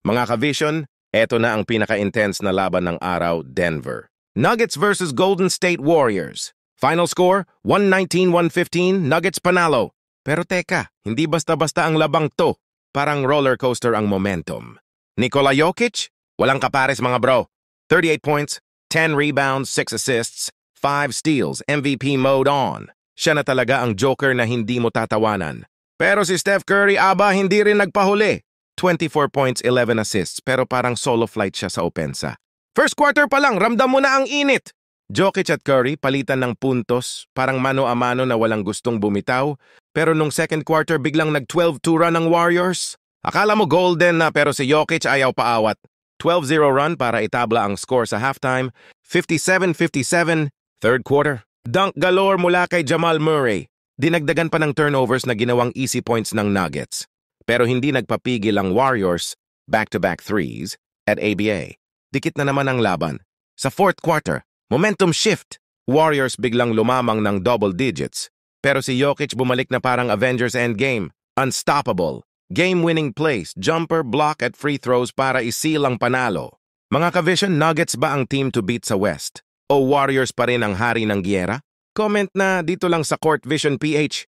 Mga ka-Vision, eto na ang pinaka-intense na laban ng araw, Denver. Nuggets versus Golden State Warriors. Final score, 119-115, Nuggets panalo. Pero teka, hindi basta-basta ang labang to. Parang roller coaster ang momentum. Nikola Jokic, walang kapares mga bro. 38 points, 10 rebounds, 6 assists, 5 steals, MVP mode on. Siya na talaga ang joker na hindi mo tatawanan. Pero si Steph Curry, hindi rin nagpahuli. 24 points, 11 assists, pero parang solo flight siya sa opensa. First quarter pa lang, ramdam mo na ang init. Jokic at Curry palitan ng puntos, parang mano a mano na walang gustong bumitaw, pero nung second quarter biglang nag-12-2 run ng Warriors. Akala mo golden na pero si Jokic ayaw paawat. 12-0 run para itabla ang score sa halftime, 57-57, third quarter. Dunk galore mula kay Jamal Murray. Dinagdagan pa ng turnovers na ginawang easy points ng Nuggets. Pero hindi nagpapigil ang Warriors, back-to-back threes, at ABA. Dikit na naman ang laban. Sa fourth quarter, momentum shift. Warriors biglang lumamang ng double digits. Pero si Jokic bumalik na parang Avengers Endgame. Unstoppable. Game-winning plays, jumper, block at free throws para isil ang panalo. Mga ka-Vision, Nuggets ba ang team to beat sa West? O Warriors pa rin ang hari ng giyera? Comment na dito lang sa Court Vision PH.